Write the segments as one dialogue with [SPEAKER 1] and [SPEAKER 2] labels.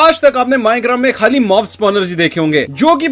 [SPEAKER 1] आज तक आपने माइनक्राफ्ट में खाली मॉब स्पॉनर्स ही देखे होंगे जो कि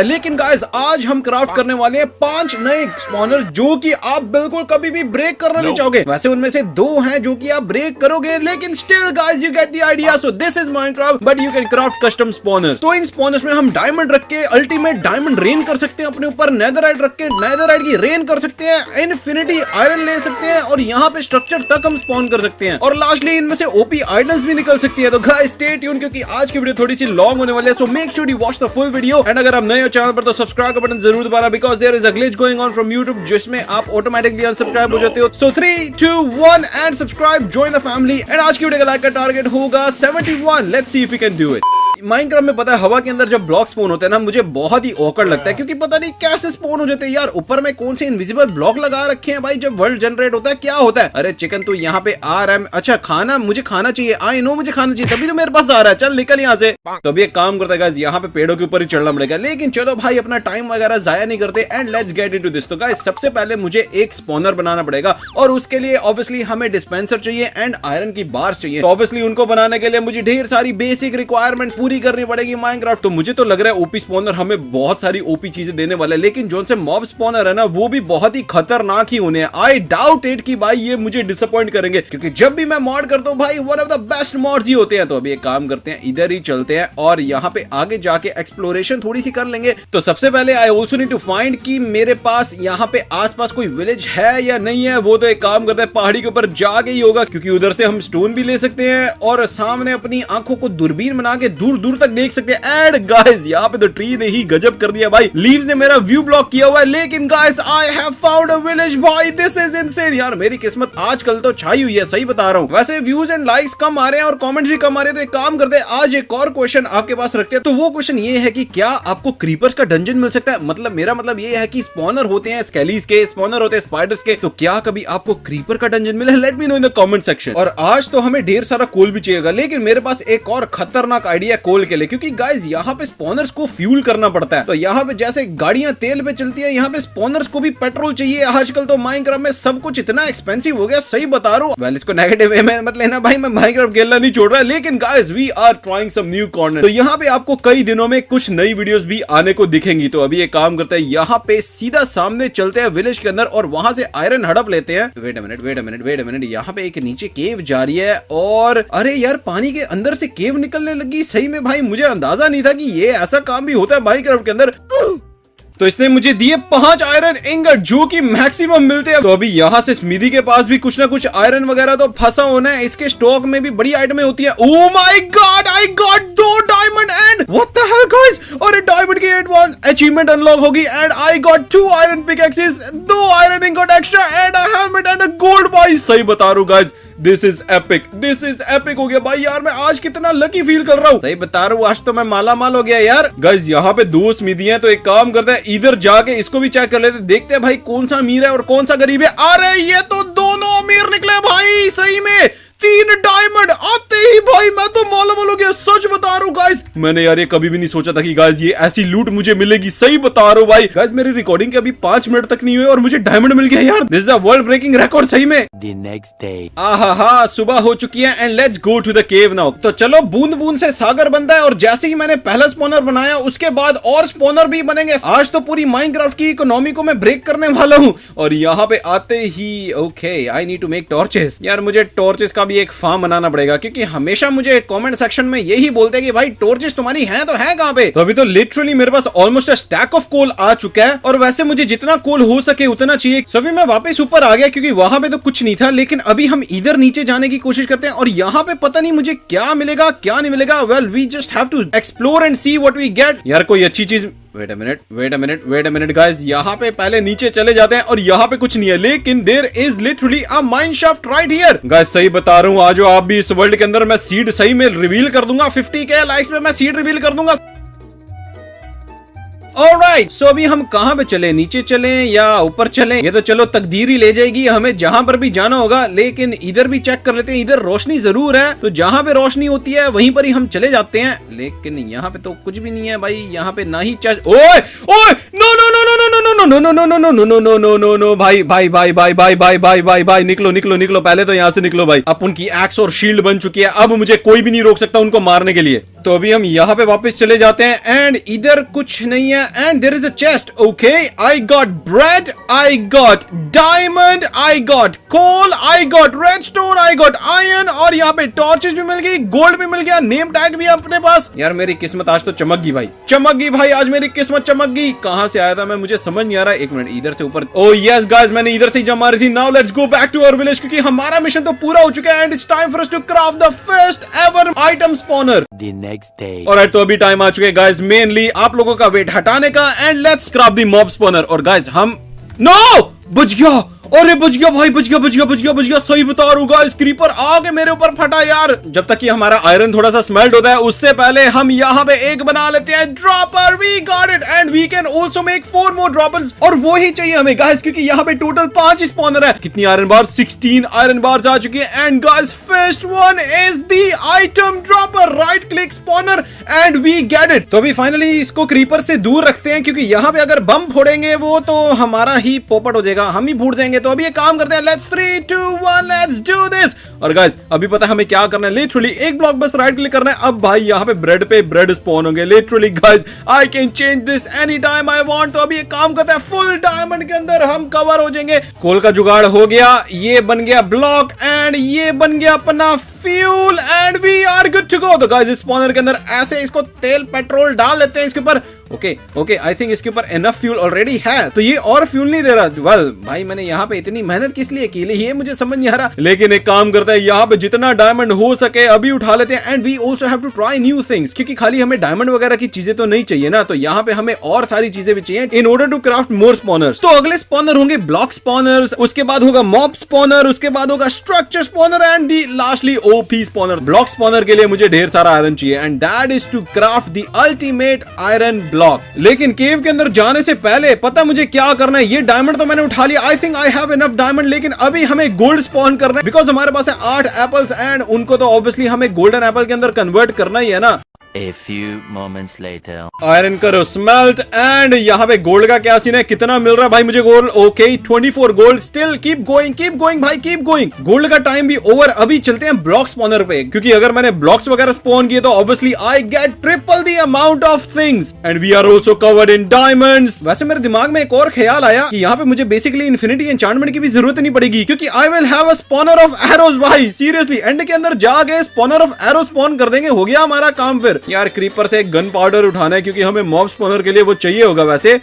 [SPEAKER 1] लेकिन गाइस आज हम क्राफ्ट करने वाले हैं 5 नए स्पॉनर जो कि आप बिल्कुल कभी भी ब्रेक करना नहीं चाहोगे। वैसे उनमें से 2 हैं जो कि आप ब्रेक करोगे, लेकिन still guys you get the idea. So this is Minecraft but you can craft custom spawners. तो इन स्पॉनर्स में हम डायमंड रख के अल्टीमेट डायमंड रेन कर सकते हैं, अपने ऊपर नेदरराइट रख के नेदरराइट की रेन कर सकते हैं, इनफिनिटी आयरन ले सकते हैं और यहाँ पे स्ट्रक्चर तक हम स्पॉन कर सकते हैं और लास्टली इनमें से ओपी आइटम्स भी निकल सकती है। तो गाइस स्टे ट्यून क्योंकि आज की वीडियो थोड़ी सी लॉन्ग होने वाली है। So make sure you watch the full video and अगर आप नए हो चैनल पर तो सब्सक्राइब का बटन जरूर दबाना because there is a glitch going on from YouTube जिसमें आप ऑटोमेटिकली अनसब्सक्राइब हो जाते हो। So 3 2 1 and subscribe, join the family and आज की वीडियो का लाइक का टारगेट होगा 71। Let's see if we can do it. Minecraft में पता है हवा के अंदर जब ब्लॉक स्पॉन होते हैं ना, मुझे बहुत ही ऑकवर्ड लगता है क्योंकि पता नहीं कैसे स्पॉन हो जाते हैं यार। ऊपर में कौन से इनविजिबल ब्लॉक लगा रखे हैं भाई, जब वर्ल्ड जनरेट होता है क्या होता है। अरे चिकन तो यहाँ पे आ रहा है, अच्छा खाना मुझे खाना चाहिए, आई नो मुझे खाना चाहिए तभी तो मेरे पास आ रहा है, चल निकल यहाँ से। तो अभी एक काम करता है गाइस, यहाँ पे पेड़ों के ऊपर ही चढ़ना पड़ेगा, लेकिन चलो भाई अपना टाइम वगैरह जाया नहीं करते and let's get into this. तो गाइस सबसे पहले मुझे एक स्पॉनर बनाना पड़ेगा और उसके लिए ऑब्वियसली हमें डिस्पेंसर चाहिए एंड आयरन की बार्स चाहिए। तो ऑब्वियसली उनको बनाने के लिए मुझे ढेर सारी बेसिक रिक्वायरमेंट्स पूरी करनी पड़ेगी माइनक्राफ्ट। तो मुझे तो लग रहा है ओपी स्पॉनर हमें बहुत सारी ओपी चीजें देने वाला है, लेकिन जो से मॉब स्पॉनर है ना वो भी बहुत ही खतरनाक ही होने हैं। आई डाउट इट कि भाई ये मुझे डिसअपॉइंट करेंगे क्योंकि जब भी मैं मॉड करता हूँ भाई one of the best mods ही होते हैं। तो अभी एक काम करते हैं, इधर ही चलते हैं और यहाँ पे आगे जाके एक्सप्लोरेशन थोड़ी सी कर लेंगे। तो सबसे पहले I also need to find कि मेरे पास यहाँ पे आसपास कोई विलेज है या नहीं है। वो तो एक काम करते हैं पहाड़ी के ऊपर जाके ही होगा क्योंकि उधर से हम स्टोन भी ले सकते हैं और सामने अपनी आंखों को दूरबीन बना के दूर दूर तक देख सकते हैं। एंड गाइस यहाँ पे तो ट्री ने ही गजब कर दिया भाई, लीव्स ने मेरा व्यू ब्लॉक किया हुआ है, लेकिन guys I have found a village भाई, दिस इज इनसेन। यार मेरी किस्मत आजकल तो छाई हुई है, सही बता रहा हूँ। वैसे व्यूज एंड लाइक्स कम आ रहे हैं और कमेंट्स भी कम आ रहे हैं, तो एक काम करते हैं आज एक और क्वेश्चन आपके पास रखते हैं। तो वो क्वेश्चन ये है कि क्या आपको क्रीपर्स का डंजन मिल सकता है। मतलब मेरा मतलब ये है कि स्पॉनर होते हैं स्केलीज के, स्पॉनर होते हैं स्पाइडर्स के, तो क्या कभी आपको क्रीपर का डंजन मिला है? Let me know in the comment section. और आज तो हमें ढेर सारा कोल भी चाहिएगा, लेकिन मेरे पास एक और खतरनाक आइडिया कोल के लिए, क्योंकि गाइस यहाँ पे स्पॉनर्स को फ्यूल करना पड़ता है। तो यहाँ पे जैसे गाड़ियां तेल पे चलती है, यहाँ पे स्पॉनर्स को भी पेट्रोल चाहिए। आजकल तो माइनक्राफ्ट में सब कुछ इतना एक्सपेंसिव हो गया, सही बता रहा हूँ। वेल इसको नेगेटिव वे में मत लेना भाई, मैं माइनक्राफ्ट खेलना नहीं छोड़ रहा, लेकिन guys we are trying some new content. तो यहाँ पे आपको कई दिनों में कुछ नई वीडियोस भी आने को दिखेंगी। तो अभी एक काम करते हैं, यहाँ पे सीधा सामने चलते हैं विलेज के अंदर और वहां से आयरन हड़प लेते हैं। वेट अ मिनट, यहाँ पे एक नीचे केव जा रही है और अरे यार पानी के अंदर से केव निकलने लगी। सही में भाई मुझे अंदाजा नहीं था कि ये ऐसा काम भी होता है माइनक्राफ्ट के अंदर। तो इसने मुझे दिए 5 आयरन इंगट जो कि मैक्सिमम मिलते हैं। तो अभी यहाँ से स्मिदी के पास भी कुछ ना कुछ आयरन वगैरह तो फंसा होना है, इसके स्टॉक में भी बड़ी आइटमें होती है। Oh my God I got 2 diamond and what the hell guys, और डायमंड की एडवांस अचीवमेंट अनलॉक होगी and I got 2 iron pickaxes, 2 iron ingot extra and a helmet and a gold भाई। सही बता रहा हूं गाइस, दिस इज एपिक हो गया भाई। यार मैं आज कितना लकी फील कर रहा हूँ, सही बता रहा हूँ, आज तो मैं माला माल हो गया यार। गाइस यहाँ पे 2 स्मिदी हैं, तो एक काम करते हैं इधर जाके इसको भी चेक कर लेते, देखते हैं भाई कौन सा अमीर है और कौन सा गरीब है। अरे ये तो दोनों अमीर निकले भाई, सही में 3 डायमंड आते ही भाई मैं तो मालामाल हो गया, सच बता रहा हूँ गाइस। मैंने यार ये कभी भी नहीं सोचा था कि गाइस ये ऐसी लूट मुझे मिलेगी, सही बता रहा हूँ भाई। गाइस मेरी रिकॉर्डिंग के अभी 5 मिनट तक नहीं हुए और मुझे डायमंड मिल गया यार, this is a world breaking record सही में।
[SPEAKER 2] The next day.
[SPEAKER 1] आहा सुबह हो चुकी है and let's go to the cave now. तो चलो बूंद बूंद से सागर बनता है और जैसे ही मैंने पहला स्पॉनर बनाया उसके बाद और स्पॉनर भी बनेंगे। आज तो पूरी माइनक्राफ्ट की इकोनॉमी को मैं ब्रेक करने वाला हूँ। और यहाँ पे आते ही okay I need to make torches. यार मुझे टॉर्चेस का भी एक फार्म बनाना पड़ेगा क्योंकि हमेशा मुझे कमेंट सेक्शन में यही बोलते हैं कि भाई टॉर्चेस तुम्हारी हैं तो है कहाँ पे। तो अभी तो लिटरली मेरे पास almost a stack of coal आ चुका है और वैसे मुझे जितना कोल हो सके उतना चाहिए। सभी मैं वापस ऊपर आ गया क्योंकि वहां पे तो कुछ नहीं था, लेकिन अभी हम इधर नीचे जाने की कोशिश करते हैं और यहाँ पे पता नहीं मुझे क्या मिलेगा क्या नहीं मिलेगा। Well we just have to explore and see what we get. यार कोई अच्छी चीज, वेट अ मिनट गाइस, यहाँ पे पहले नीचे चले जाते हैं और यहाँ पे कुछ नहीं है, लेकिन there is literally a mine shaft right here. Guys सही बता रहा हूँ, आज आप भी इस वर्ल्ड के अंदर मैं सीड सही में रिवील कर दूंगा, 50K लाइक्स पे मैं सीड रिवील कर दूंगा। ऑलराइट सो अभी हम कहाँ पे चले, नीचे चले या ऊपर चले, ये तो चलो तकदीर ही ले जाएगी हमें जहां पर भी जाना होगा। लेकिन इधर भी चेक कर लेते हैं, इधर रोशनी जरूर है, तो जहां पे रोशनी होती है वहीं पर ही हम चले जाते हैं। लेकिन यहाँ पे तो कुछ भी नहीं है भाई, यहाँ पे ना ही ओए ओए no no no no no no no no no no no no no no no no no no भाई भाई भाई भाई भाई भाई भाई भाई भाई निकलो निकलो निकलो पहले तो यहाँ से निकलो भाई। अब उनकी एक्स और शील्ड बन चुकी है, अब मुझे कोई भी नहीं रोक सकता उनको मारने के लिए। तो अभी हम यहाँ पे वापस चले जाते हैं एंड इधर कुछ नहीं है and there is a chest. Okay I got bread, I got diamond, I got coal, I got redstone, I got iron और यहाँ पे टॉर्चेस भी मिल गई, गोल्ड भी मिल गया, नेम टैग भी है अपने पास। यार मेरी किस्मत आज तो चमक गई भाई, चमक गई भाई, आज मेरी किस्मत चमक गई। कहां से आया था मैं, मुझे समझ नहीं आ रहा। एक मिनट, इधर से ऊपर। ओ यस गाइस, मैंने इधर से ही जंप मारी थी। Now let's go back to our village क्योंकि हमारा मिशन तो पूरा हो चुका है and it's time for us to craft the first ever item spawner the next day. Alright, तो अभी टाइम आ चुके हैं गाइस मेनली आप लोगों का वेट हटाने का and let's craft the mob spawner. और गाइस हम नो बुझ गया, अरे बुझ गया भाई, बुझ गया बुझ गया बुझ गया बुझ गया, सही बता रहा हूँ गाइस, क्रीपर आगे मेरे ऊपर फटा यार। जब तक कि हमारा आयरन थोड़ा सा स्मेल्ट होता है उससे पहले हम यहाँ पे एक बना लेते हैं dropper. We got it and we can also make 4 more droppers और वो ही चाहिए हमें गाइस क्योंकि यहाँ पे टोटल 5 ही स्पॉनर है। कितनी आयरन बार? 16 आयरन बार आ चुकी है and guys first one is the item dropper. Right click spawner and we get it. तो अभी फाइनली इसको क्रीपर से दूर रखते हैं क्योंकि यहाँ पे अगर बम फोड़ेंगे वो तो हमारा ही पोपट हो जाएगा, हम ही फूट जाएंगे। तो अभी ये काम करते हैं, लेट्स 3 2 1 लेट्स डू दिस। और गाइस अभी पता है हमें क्या करना है, लिटरली एक ब्लॉक बस राइट क्लिक करना है। अब भाई यहाँ पे ब्रेड स्पॉन होंगे literally guys, I can change this any time I want. तो अभी ये काम करते हैं, फुल डायमंड के अंदर हम कवर हो जाएंगे। कोल का जुगाड़ हो गया, ये बन गया ब्लॉक एंड ये बन गया अपना fuel and we are good to go. तो गाइस इस स्पॉनर के अंदर ऐसे इसको तेल पेट्रोल डाल देते हैं इसके ऊपर। ओके ओके, आई थिंक इसके ऊपर एनफ फ्यूल ऑलरेडी है, तो ये और फ्यूल नहीं दे रहा। वेल भाई मैंने यहाँ पे इतनी मेहनत किस लिए की ये मुझे समझ नहीं आ रहा, लेकिन एक काम करता है, यहाँ पे जितना डायमंड हो सके अभी उठा लेते हैं and we also have to try new things क्योंकि खाली हमें डायमंड वगैरह की चीजें तो नहीं चाहिए ना, तो यहाँ पे हमें और सारी चीजें भी चाहिए in order to craft more spawners. तो अगले स्पॉनर होंगे ब्लॉक स्पॉनर्स, उसके बाद होगा मॉब स्पॉनर, उसके बाद होगा structure spawner and the lastly OP spawner. Block spawner के लिए मुझे ढेर सारा आयरन चाहिए and that is to craft the ultimate iron block. लेकिन केव के अंदर जाने से पहले पता मुझे क्या करना है, ये डायमंड तो मैंने उठा लिया, I think I have enough diamond, लेकिन अभी हमें गोल्ड स्पॉन करना है बिकॉज हमारे पास है 8 एप्पल्स एंड उनको तो ऑब्वियसली हमें गोल्डन एप्पल के अंदर कन्वर्ट करना ही है ना।
[SPEAKER 2] A few moments later.
[SPEAKER 1] Iron करो स्मेल्ट एंड यहाँ पे गोल्ड का क्या सीन है, कितना मिल रहा है भाई मुझे gold? Okay 24 gold, still keep going भाई कीप गोइंग। गोल्ड का टाइम भी ओवर, अभी चलते हैं ब्लॉक स्पॉनर पे क्योंकि अगर मैंने ब्लॉक्स वगैरह स्पॉन किए तो obviously I get triple the amount of things and we are also covered in diamonds. वैसे मेरे दिमाग में एक और ख्याल आया कि यहाँ पे मुझे बेसिकली इन्फिनिटी एन्चांटमेंट की भी जरूरत नहीं पड़ेगी क्योंकि I will have a spawner of arrows. भाई सीरियसली एंड के अंदर जाके स्पॉनर ऑफ एरो स्पॉन कर देंगे, हो गया हमारा काम। फिर यार क्रीपर से गन पाउडर उठाना है क्योंकि हमें मॉब स्पॉनर के लिए वो चाहिए होगा, वैसे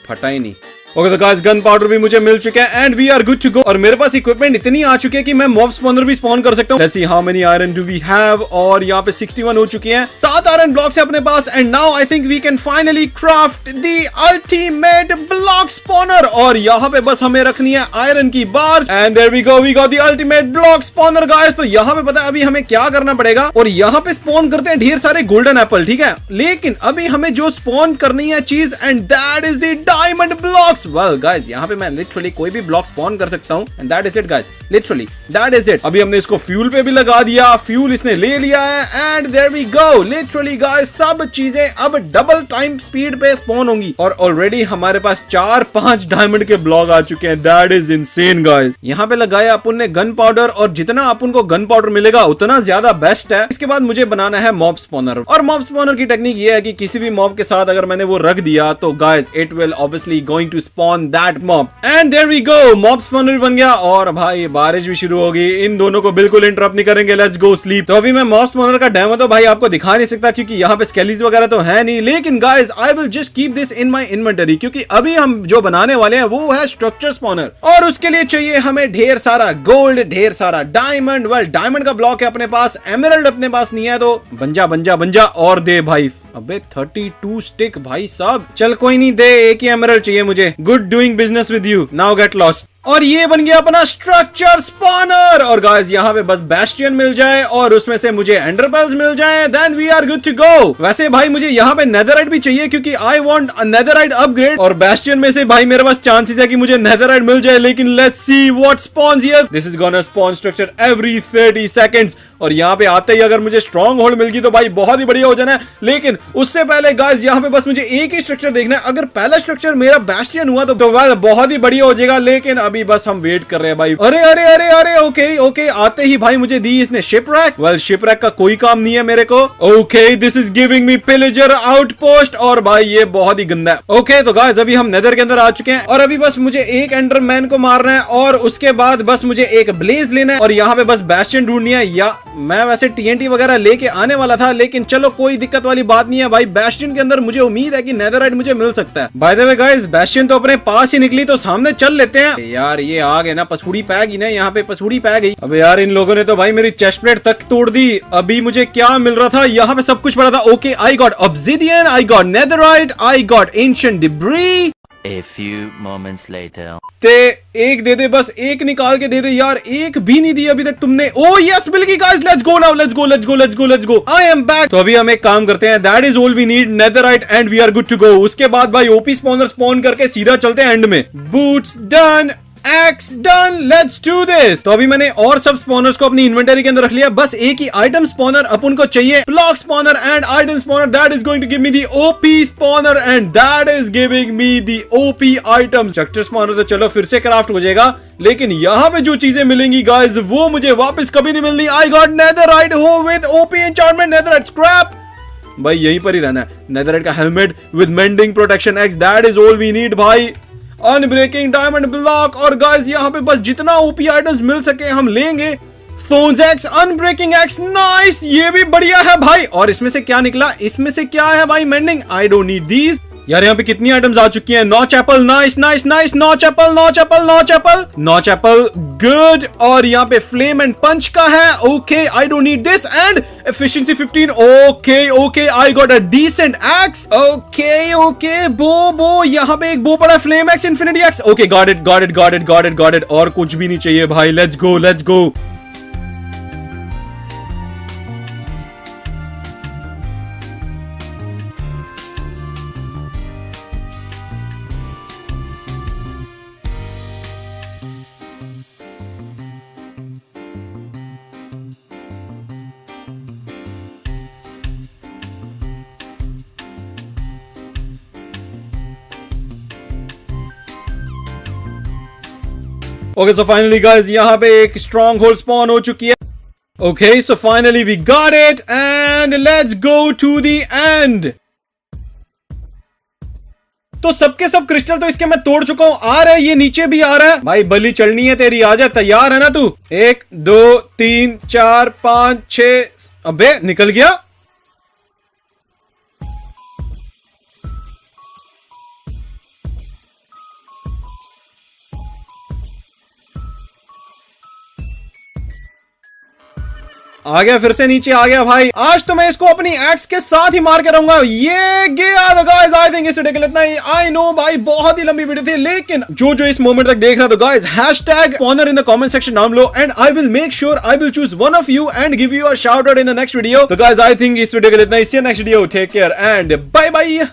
[SPEAKER 1] फटा ही नहीं। ओके तो गाइस गन पाउडर भी मुझे मिल चुका है and we are good to go और मेरे पास इक्विपमेंट इतनी आ चुकी है कि मैं मॉब स्पॉनर भी स्पॉन कर सकता हूं। Let's see how many iron do we have और यहाँ पे 61 हो चुकी हैं, 7 आयरन ब्लॉक्स है अपने पास and now I think we can finally craft the ultimate block spawner. और यहाँ पे बस हमें रखनी है आयरन की bars and there we go, we got the ultimate block spawner guys. तो यहाँ पे पता है अभी हमें क्या करना पड़ेगा और यहाँ पे स्पॉन करते हैं ढेर सारे गोल्डन एप्पल, ठीक है, लेकिन अभी हमें जो स्पॉन करनी है चीज and that is the diamond blocks. Well guys यहाँ पे मैं लिटरली कोई भी ब्लॉक स्पॉन कर सकता हूँ and that is it guys, literally that is it. अभी हमने इसको फ्यूल पे भी लगा दिया, फ्यूल इसने ले लिया है and there we go. Literally guys सब चीजें अब डबल टाइम स्पीड पे स्पॉन होंगी और ऑलरेडी हमारे पास 4-5 डायमंड के ब्लॉक आ चुके हैं, दैट इज इनसेन गाइस। यहाँ पे लगाया अपन ने गन पाउडर और जितना अपन को गन पाउडर मिलेगा उतना ज्यादा बेस्ट है। इसके बाद मुझे बनाना है मॉब स्पॉनर और मॉब स्पॉनर की टेक्निक ये है कि किसी भी मॉब के साथ अगर मैंने वो रख दिया तो guys it will obviously going to spawn that mob and there we go, mob spawner भी बन गया और भाई बारिश भी शुरू होगी। इन दोनों को बिल्कुल इंटरप्ट नहीं करेंगे, लेट्स गो स्लीप। तो अभी मैं मॉब स्पॉनर का डेमो तो भाई आपको दिखा नहीं सकता क्योंकि यहाँ पे स्केलीज वगैरह तो है नहीं, लेकिन guys I will just keep this in my inventory क्योंकि अभी हम जो बनाने वाले हैं वो है स्ट्रक्चर स्पॉनर और उसके लिए चाहिए हमें ढेर सारा गोल्ड, ढेर सारा डायमंड। वेल डायमंड का ब्लॉक है अपने पास, एमराल्ड अपने पास नहीं है, तो बन जा और दे भाई। अबे 32 स्टिक भाई साहब, चल कोई नहीं, दे एक ही एमराल्ड चाहिए मुझे। Good doing business with you, now get lost. और ये बन गया अपना स्ट्रक्चर स्पॉनर। और गाइस यहाँ पे बस बैस्टियन मिल जाए और उसमें से मुझे एंडर पर्ल्स मिल जाए, then we are good to go. वैसे भाई मुझे यहाँ पे नेदरराइट भी चाहिए क्योंकि I want a netherite upgrade, और बैस्टियन में से भाई मेरे पास चांसेस है कि मुझे नेदरराइट मिल जाए, लेकिन let's see what spawns here. This is gonna spawn structure every 30 seconds. और यहाँ पे आते ही अगर मुझे स्ट्रॉन्ग होल्ड मिल गई तो भाई बहुत ही बढ़िया हो जाना है। लेकिन उससे पहले गाइस यहाँ पे बस मुझे एक ही स्ट्रक्चर देखना है। अगर पहला स्ट्रक्चर मेरा बैस्टियन हुआ तो बहुत ही बढ़िया हो जाएगा, लेकिन अभी बस हम वेट कर रहे हैं भाई। अरे अरे अरे अरे ओके आते ही भाई मुझे दी इसने शिपरैक। वेल शिपरैक का कोई काम नहीं है मेरे को। Okay this is giving me pillager outpost, और भाई ये बहुत ही गंदा है। ओके तो गाइस अभी हम नेदर के अंदर आ चुके हैं और अभी बस मुझे एक एंडरमैन को मारना है और उसके बाद बस मुझे एक ब्लेज लेना है और यहाँ पे बस बैस्टियन ढूंढनी है। या मैं वैसे टीएनटी वगैरह लेके आने वाला था, लेकिन चलो कोई दिक्कत वाली बात नहीं है भाई। बैस्टियन के अंदर मुझे उम्मीद है कि नेदरराइट मुझे मिल सकता है। By the way guys Bastian तो अपने पास ही निकली, तो सामने चल लेते हैं। यार ये आ गए ना, पसूड़ी पै गई ना, यहाँ पे पसूड़ी पै गई। अबे यार इन लोगों ने तो भाई मेरी चेस्ट प्लेट तक तोड़ दी। अभी मुझे क्या मिल रहा था, यहाँ पे सब कुछ पड़ा था। Okay I got obsidian, I got netherite, I got ancient debris.
[SPEAKER 2] A few moments later.
[SPEAKER 1] ते एक दे दे, बस एक निकाल के दे दे यार, एक भी नहीं दी अभी तक तुमने। ओ यस मिल गई guys, let's go now, let's go let's go let's go let's go, I am back. तो अभी हम एक काम करते हैं, that is all we need, netherite and we are good to go. उसके बाद भाई ओपी स्पॉनर स्पॉन करके सीधा चलते हैं एंड में। Boots done, x done, let's do this. तो अभी मैंने और सब स्पॉनर्स को अपनी इन्वेंटरी के अंदर रख लिया, बस एक ही आइटम स्पॉनर अपन को चाहिए, block spawner and item spawner. That is going to give me the OP spawner and that is giving me the OP item. Structure spawner तो चलो फिर से क्राफ्ट हो जाएगा, लेकिन यहाँ पे जो चीजें मिलेंगी गाइस वो मुझे वापस कभी नहीं मिलनी। I got netherite hoe with OP enchantment, netherite scrap. भाई यहीं पर ही रहना है। नेदरराइट का helmet with mending protection X, that is all we need भाई। अनब्रेकिंग डायमंड ब्लॉक, और गाइस यहाँ पे बस जितना ओपी आइटम्स मिल सके हम लेंगे। सोन्स एक्स, अनब्रेकिंग एक्स, नाइस, ये भी बढ़िया है भाई। और इसमें से क्या निकला, इसमें से क्या है भाई, mending, I don't need these. यार यहाँ पे कितनी आइटम्स आ चुकी हैं। Notch apple, nice nice nice, notch apple notch apple notch apple notch apple, good. और यहाँ पे फ्लेम एंड पंच का है, okay I don't need this. And efficiency 15, okay okay I got a decent X, okay okay. Bow यहाँ पे एक bow पड़ा, flame X, infinity X, okay got it got it got it got it got it. और कुछ भी नहीं चाहिए भाई, let's go let's go. Okay, so finally guys यहाँ पे एक स्ट्रॉन्ग होल्ड स्पॉन हो चुकी है। Okay, so finally we got it and let's go to the end. तो सबके सब क्रिस्टल तो इसके मैं तोड़ चुका हूं। आ रहा है, ये नीचे भी आ रहा है भाई। बलि चढ़नी है तेरी, आजा, तैयार है ना तू? 1 2 3 4 5 6, अबे निकल गया। आ गया, फिर से नीचे आ गया भाई। आज तो मैं इसको अपनी एक्स के साथ ही मार के रहूंगा। ये गया तो गाइस आई थिंक इस वीडियो के लिए इतना ही। आई नो भाई बहुत ही लंबी वीडियो थी, लेकिन जो इस मोमेंट तक देख रहा तो guys hashtag spawner in the comment section down below and I will make sure I will choose one of you and give you a shout out in the next video. तो guys I think इस video के लिए इतना ही। See you next video, take care and bye bye.